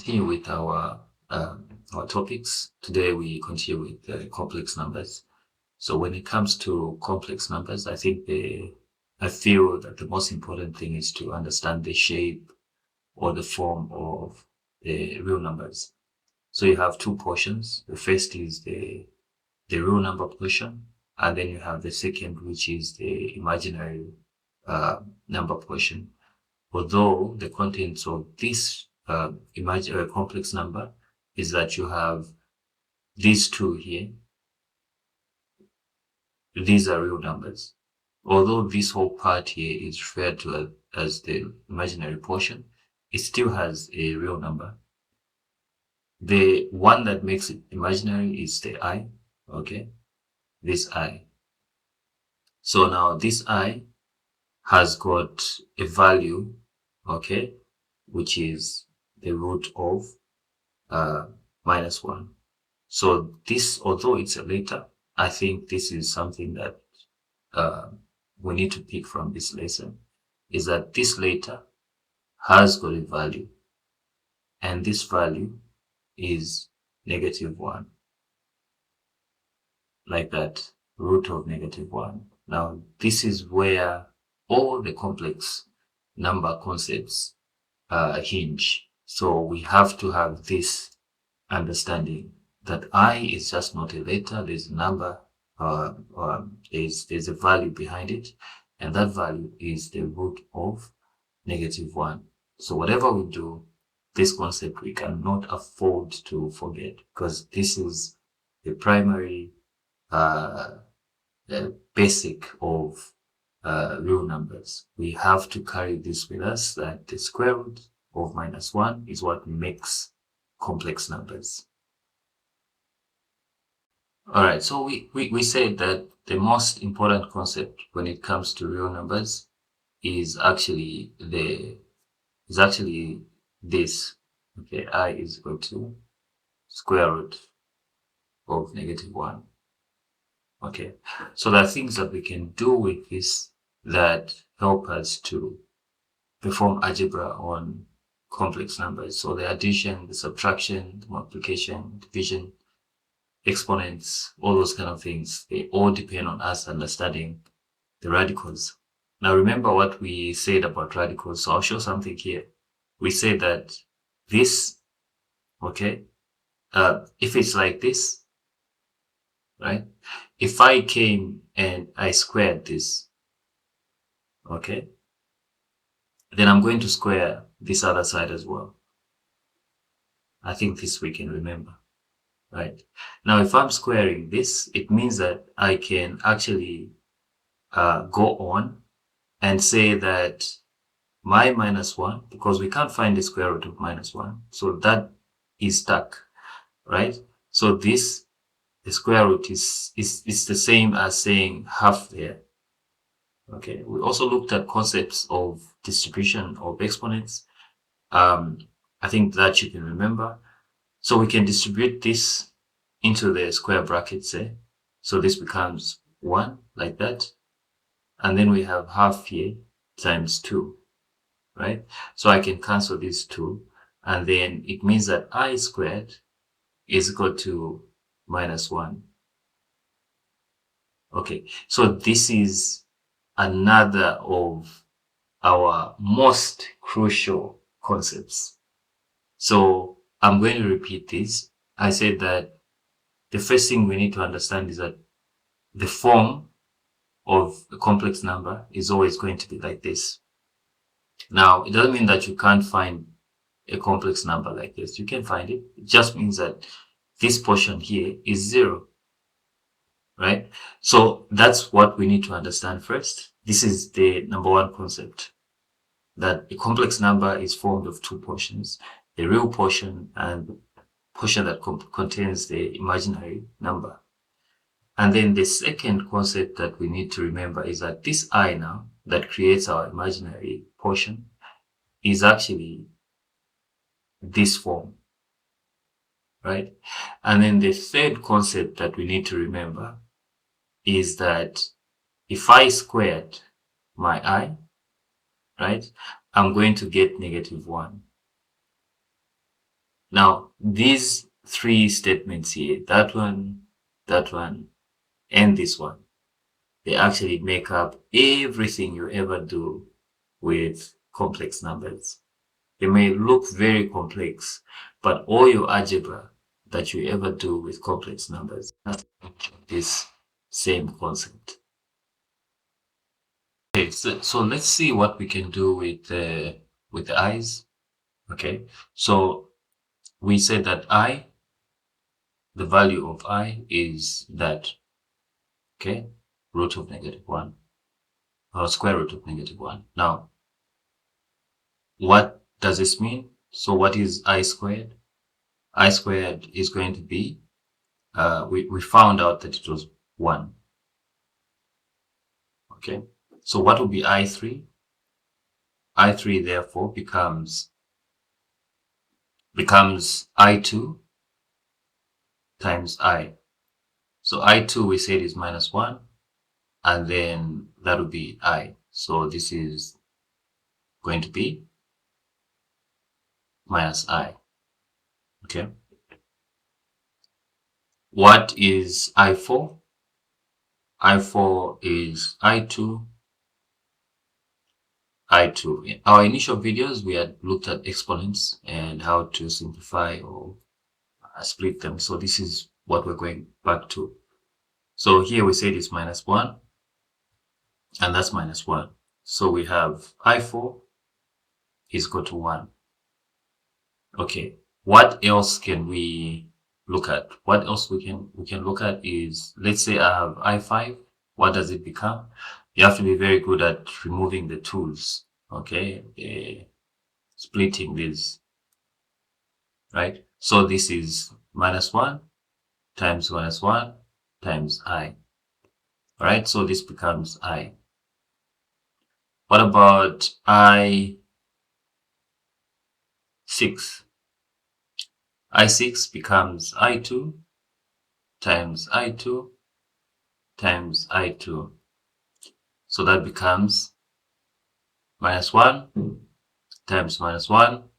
continue with our topics. Today we continue with complex numbers. So when it comes to complex numbers, I feel that the most important thing is to understand the shape or the form of the real numbers. So you have two portions. The first is the real number portion, and then you have the second, which is the imaginary number portion. Although the contents of this imaginary complex number is that you have these two here. These are real numbers. Although this whole part here is referred to as the imaginary portion, it still has a real number. The one that makes it imaginary is the I, okay? This I. So now this I has got a value, okay, which is the root of -1. So this, although it's a letter, I think this is something that we need to pick from this lesson, is that this letter has got a value, and this value is -1, like that, root of -1. Now, this is where all the complex number concepts hinge. So we have to have this understanding that I is just not a letter. There's a number, there's a value behind it, and that value is the root of -1. So whatever we do, this concept we cannot afford to forget, because this is the primary basic of real numbers. We have to carry this with us, that the square root of -1 is what makes complex numbers. All right, so we said that the most important concept when it comes to real numbers is actually this. Okay, I is equal to square root of -1. Okay, so there are things that we can do with this that help us to perform algebra on complex numbers. So the addition, the subtraction, the multiplication, division, exponents, all those kind of things, they all depend on us understanding the radicals. Now remember what we said about radicals. So I'll show something here. We said that this, okay, if it's like this, right? If I came and I squared this, okay, then I'm going to square this other side as well. I think this we can remember, right? Now, if I'm squaring this, it means that I can actually go on and say that my -1, because we can't find the square root of -1, so that is stuck, right? So this, the square root is the same as saying half there. Okay, we also looked at concepts of distribution of exponents. I think that you can remember. So we can distribute this into the square brackets there. So this becomes 1, like that. And then we have half here times 2, right? So I can cancel these 2. And then it means that I squared is equal to -1. Okay, so this is another of our most crucial concepts. So I'm going to repeat this. I said that the first thing we need to understand is that the form of a complex number is always going to be like this. Now, it doesn't mean that you can't find a complex number like this. You can find it. It just means that this portion here is 0. Right? So that's what we need to understand first. This is the number one concept, that a complex number is formed of two portions, the real portion and the portion that contains the imaginary number. And then the second concept that we need to remember is that this I now that creates our imaginary portion is actually this form, right? And then the third concept that we need to remember is that if I squared my I, right, I'm going to get -1. Now, these three statements here, that one, and this one, they actually make up everything you ever do with complex numbers. They may look very complex, but all your algebra that you ever do with complex numbers has this same concept. Okay, so let's see what we can do with the i's. Okay, so we said that the value of I is that, okay, root of -1 or square root of -1. Now, what does this mean? So what is I squared? I squared is going to be, we found out that it was 1. Okay, so what will be I3? I3 therefore becomes I2 times I. So I2 we said is -1, and then that will be I. So this is going to be minus I. Okay. What is I4? I4 is I2. In our initial videos, we had looked at exponents and how to simplify or split them. So this is what we're going back to. So here we said it's -1, and that's -1. So we have I4 is equal to 1. Okay, what else can we look at? What else we can look at is, let's say I have I5. What does it become? You have to be very good at removing the tools. Okay, splitting this, right? So this is -1 times -1 times I. All right, so this becomes I. What about I6? I6 becomes I2 times I2 times I2. So that becomes -1 times -1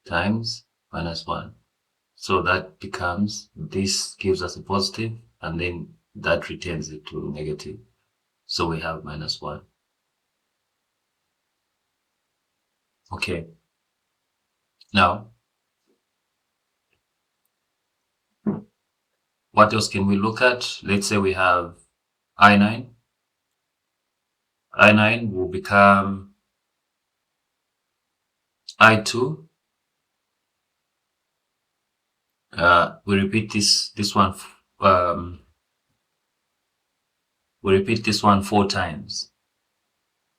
times -1. So that becomes, this gives us a positive, and then that returns it to negative. So we have -1. Okay. Now, what else can we look at? Let's say we have I9. I9 will become I2. We repeat this one. We repeat this one 4 times.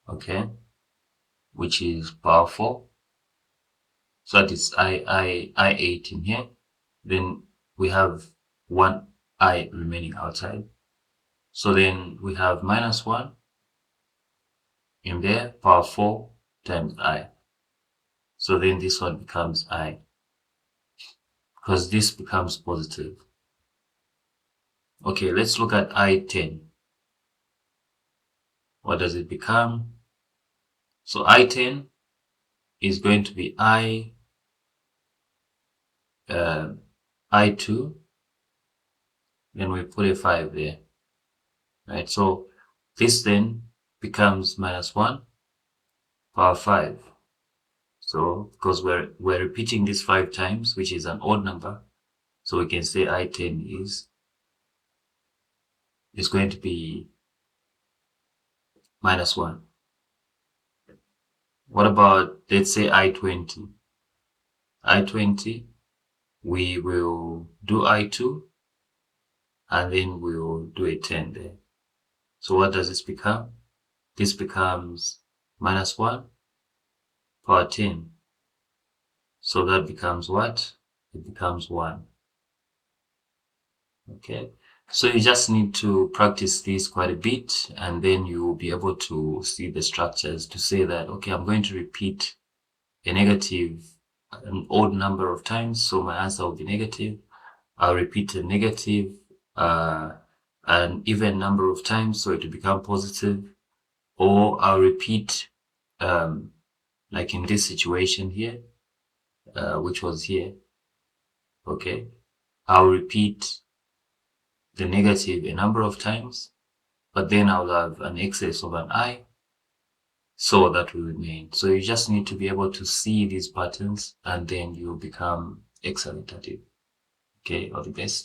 Okay, which is power 4. So that is I8 in here. Then we have 1 I remaining outside. So then we have -1 in there, power 4 times I. So then this one becomes I, because this becomes positive. Okay, let's look at I10. What does it become? So I10 is going to be I2. Then we put a 5 there, right? So this then becomes -1 power 5. So because we're repeating this 5 times, which is an odd number, so we can say I10 is going to be -1. What about, let's say, I20? I20, we will do I2, and then we'll do a 10 there. So what does this become? This becomes -1 power 10. So that becomes what? It becomes 1. Okay. So you just need to practice this quite a bit, and then you will be able to see the structures to say that, okay, I'm going to repeat an odd number of times, so my answer will be negative. I'll repeat a negative an even number of times, so it will become positive. Or I'll repeat, like in this situation here, which was here. Okay, I'll repeat the negative a number of times, but then I'll have an excess of an I, so that will remain. So you just need to be able to see these patterns, and then you'll become excellent at it. Okay, all the best.